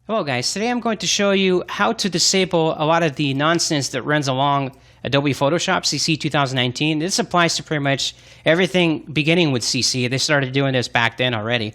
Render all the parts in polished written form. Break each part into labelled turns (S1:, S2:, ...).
S1: Hello guys, today I'm going to show you how to disable a lot of the nonsense that runs along Adobe Photoshop CC 2019. This applies to pretty much everything beginning with CC. They started doing this back then already.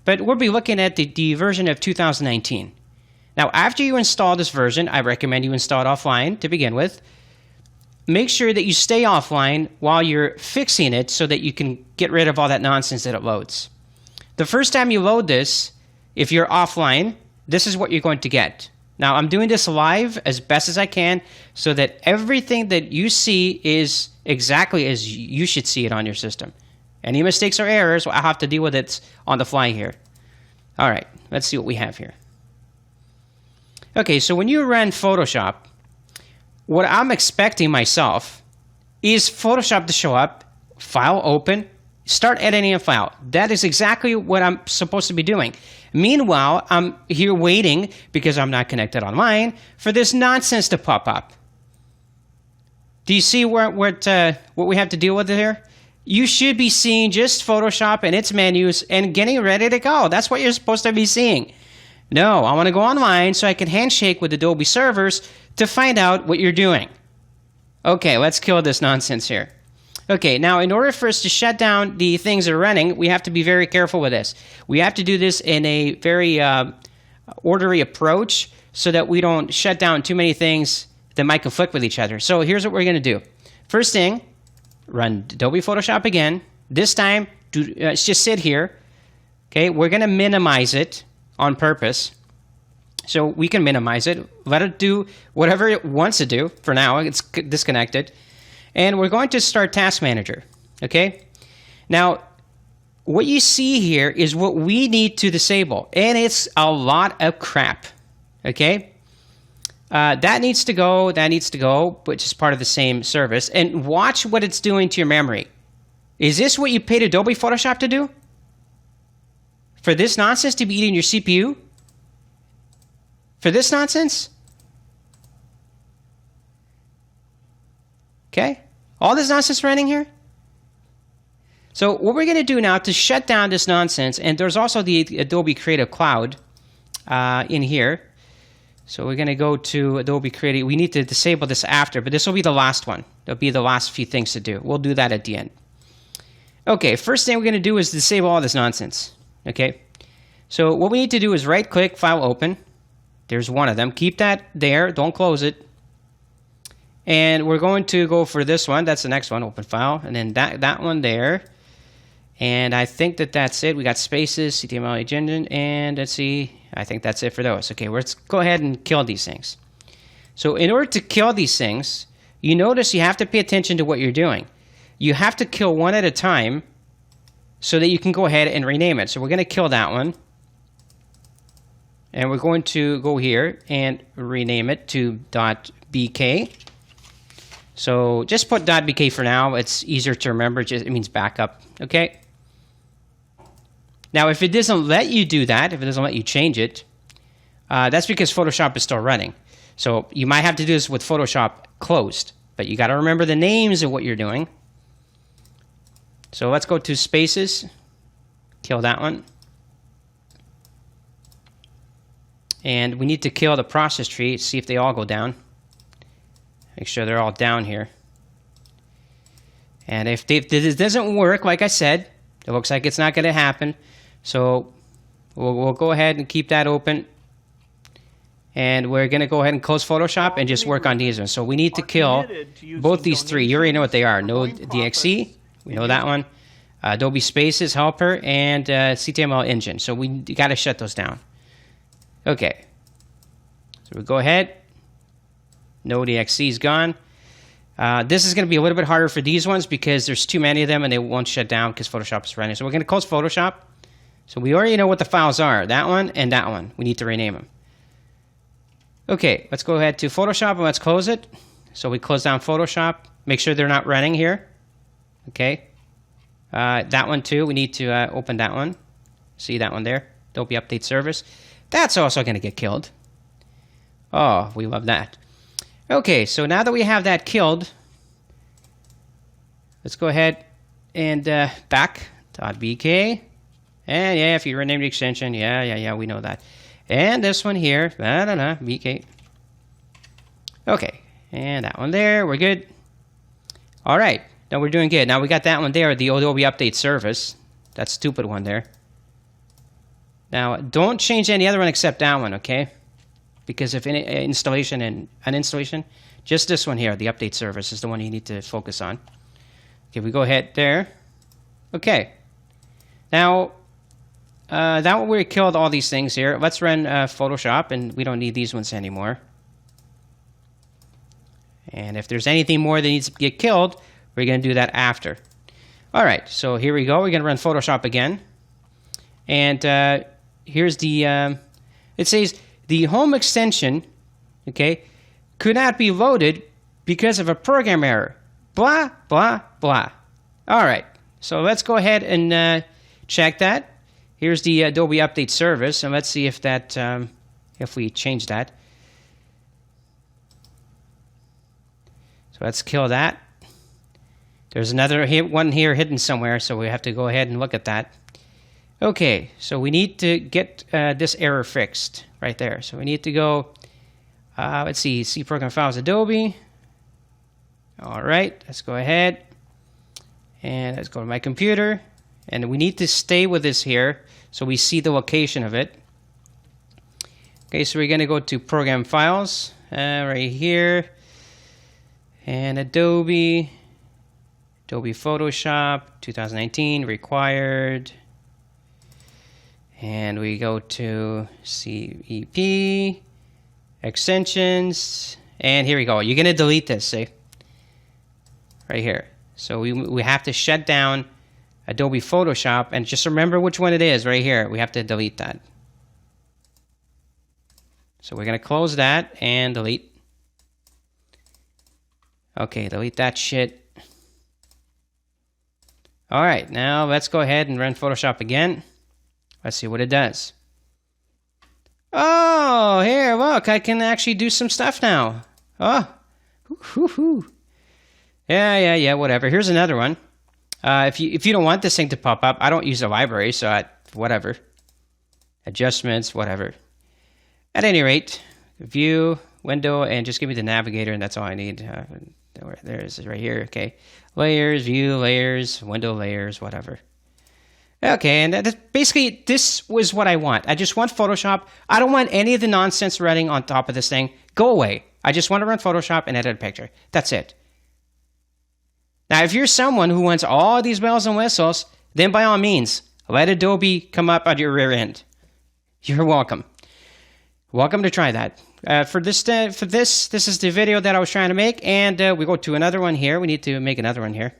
S1: But we'll be looking at the version of 2019. Now after you install this version, I recommend you install it offline to begin with. Make sure that you stay offline while you're fixing it so that you can get rid of all that nonsense that it loads. The first time you load this, if you're offline, this is what you're going to get. Now, I'm doing this live as best as I can so that everything that you see is exactly as you should see it on your system. Any mistakes or errors, I'll have to deal with it on the fly here. All right, let's see what we have here. Okay, so when you run Photoshop, what I'm expecting myself is Photoshop to show up, file open, start editing a file. That is exactly what I'm supposed to be doing. Meanwhile, I'm here waiting, because I'm not connected online, for this nonsense to pop up. Do you see what we have to deal with here? You should be seeing just Photoshop and its menus and getting ready to go. That's what you're supposed to be seeing. No, I want to go online so I can handshake with Adobe servers to find out what you're doing. Okay, let's kill this nonsense here. Okay, now in order for us to shut down the things that are running, we have to be very careful with this. We have to do this in a very orderly approach so that we don't shut down too many things that might conflict with each other. So here's what we're going to do. First thing, run Adobe Photoshop again. This time, let's just sit here. Okay, we're going to minimize it on purpose. So we can minimize it. Let it do whatever it wants to do. For now, it's disconnected. And we're going to start Task Manager, okay? Now, what you see here is what we need to disable, and it's a lot of crap, okay? That needs to go, which is part of the same service. And watch what it's doing to your memory. Is this what you paid Adobe Photoshop to do? For this nonsense to be eating your CPU? For this nonsense? Okay? All this nonsense running here? So what we're going to do now to shut down this nonsense, and there's also the Adobe Creative Cloud in here. So we're going to go to Adobe Creative. We need to disable this after, but this will be the last one. There'll be the last few things to do. We'll do that at the end. Okay, first thing we're going to do is disable all this nonsense. Okay? So what we need to do is right-click, File Open. There's one of them. Keep that there. Don't close it. And we're going to go for this one. That's the next one, open file. And then that one there. And I think that's it. We got spaces, CTML engine, and let's see. I think that's it for those. Okay, let's go ahead and kill these things. So in order to kill these things, you notice you have to pay attention to what you're doing. You have to kill one at a time so that you can go ahead and rename it. So we're going to kill that one. And we're going to go here and rename it to .bk. So just put .bk for now. It's easier to remember. It means backup. Okay. Now, if it doesn't let you do that, if it doesn't let you change it, that's because Photoshop is still running. So you might have to do this with Photoshop closed, but you got to remember the names of what you're doing. So let's go to spaces, kill that one. And we need to kill the process tree, see if they all go down. Make sure they're all down here. And if this doesn't work, like I said, it looks like it's not going to happen. So we'll go ahead and keep that open. And we're going to go ahead and close Photoshop and just work on these ones. So we need to kill both these three. You already know what they are. Node.exe, we know that one. Adobe Spaces, Helper, and CTML Engine. So we got to shut those down. Okay. So we go ahead. Node.exe is gone. This is going to be a little bit harder for these ones because there's too many of them and they won't shut down because Photoshop is running. So we're going to close Photoshop. So we already know what the files are. That one and that one. We need to rename them. Okay, let's go ahead to Photoshop and let's close it. So we close down Photoshop. Make sure they're not running here. Okay. That one too. We need to open that one. See that one there? Adobe Update Service. That's also going to get killed. Oh, we love that. Okay, so now that we have that killed, let's go ahead and back.vk. And yeah, if you rename the extension, yeah, we know that. And this one here, vk. Okay, and that one there, we're good. All right, now we're doing good. Now we got that one there, the Adobe Update Service. That stupid one there. Now, don't change any other one except that one, okay? Because if any installation and uninstallation, just this one here, the Update Service, is the one you need to focus on. Okay, we go ahead there. Okay. Now, that one we killed all these things here. Let's run Photoshop, and we don't need these ones anymore. And if there's anything more that needs to get killed, we're going to do that after. All right, so here we go. We're going to run Photoshop again. And here's the, it says the home extension, okay, could not be loaded because of a program error. Blah, blah, blah. All right, so let's go ahead and check that. Here's the Adobe Update Service, and let's see if that, if we change that. So let's kill that. There's another one here hidden somewhere, so we have to go ahead and look at that. Okay, so we need to get this error fixed right there. So we need to go, let's see Program Files Adobe. All right, let's go ahead. And let's go to my computer. And we need to stay with this here so we see the location of it. Okay, so we're going to go to Program Files right here. And Adobe Photoshop 2019 required. And we go to CEP, extensions, and here we go. You're going to delete this, see? Right here. So we have to shut down Adobe Photoshop, and just remember which one it is right here. We have to delete that. So we're going to close that and delete. Okay, delete that shit. All right, now let's go ahead and run Photoshop again. Let's see what it does. Oh, here, look, I can actually do some stuff now. Oh, yeah, whatever. Here's another one. If you don't want this thing to pop up, I don't use a library, so whatever. Adjustments, whatever. At any rate, view, window, and just give me the navigator, and that's all I need. There it is right here, okay. Layers, view, layers, window layers, whatever. Okay, and basically, this was what I want. I just want Photoshop. I don't want any of the nonsense running on top of this thing. Go away. I just want to run Photoshop and edit a picture. That's it. Now, if you're someone who wants all these bells and whistles, then by all means, let Adobe come up on your rear end. You're welcome. Welcome to try that. This is the video that I was trying to make, and we go to another one here. We need to make another one here.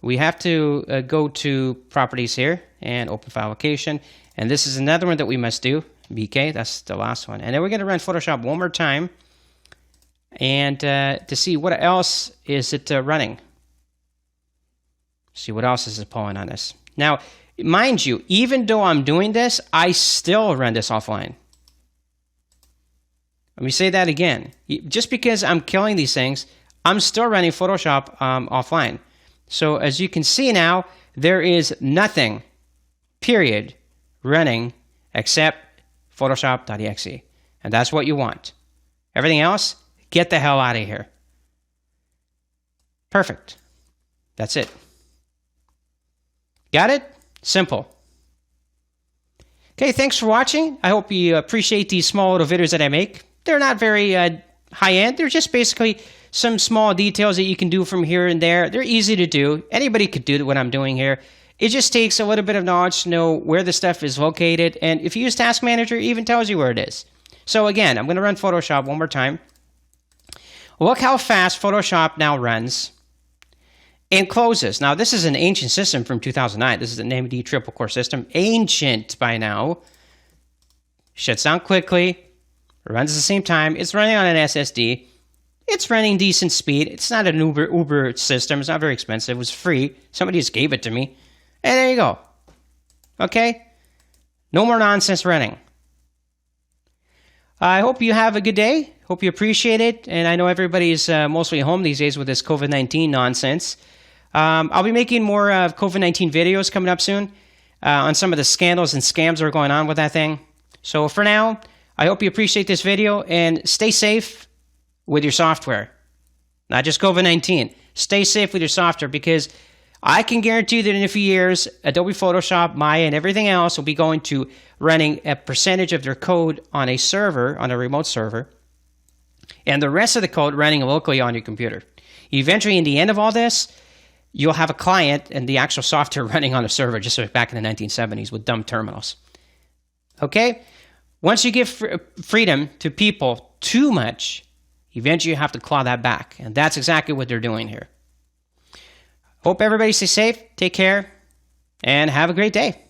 S1: We have to go to Properties here and Open File Location, and this is another one that we must do. BK, that's the last one. And then we're going to run Photoshop one more time, and to see what else is it running. See what else is it pulling on us. Now, mind you, even though I'm doing this, I still run this offline. Let me say that again. Just because I'm killing these things, I'm still running Photoshop offline. So as you can see now, there is nothing, period, running except Photoshop.exe. And that's what you want. Everything else, get the hell out of here. Perfect. That's it. Got it? Simple. Okay, thanks for watching. I hope you appreciate these small little videos that I make. They're not very high-end. They're just basically some small details that you can do from here and there. They're easy to do. Anybody could do what I'm doing here. It just takes a little bit of knowledge to know where the stuff is located. And if you use Task Manager, it even tells you where it is. So again, I'm going to run Photoshop one more time. Look how fast Photoshop now runs and closes. Now, this is an ancient system from 2009. This is an AMD triple core system. Ancient by now. Shuts down quickly. Runs at the same time. It's running on an SSD. It's running decent speed. It's not an Uber system. It's not very expensive. It was free. Somebody just gave it to me. And there you go. Okay? No more nonsense running. I hope you have a good day. Hope you appreciate it. And I know everybody's mostly home these days with this COVID-19 nonsense. I'll be making more COVID-19 videos coming up soon on some of the scandals and scams that are going on with that thing. So for now, I hope you appreciate this video and stay safe with your software. Not just COVID-19. Stay safe with your software, because I can guarantee that in a few years, Adobe Photoshop, Maya, and everything else will be going to running a percentage of their code on a server, on a remote server, and the rest of the code running locally on your computer. Eventually, in the end of all this, you'll have a client and the actual software running on a server, just like back in the 1970s with dumb terminals. Okay? Once you give freedom to people too much, eventually you have to claw that back. And that's exactly what they're doing here. Hope everybody stays safe, take care, and have a great day.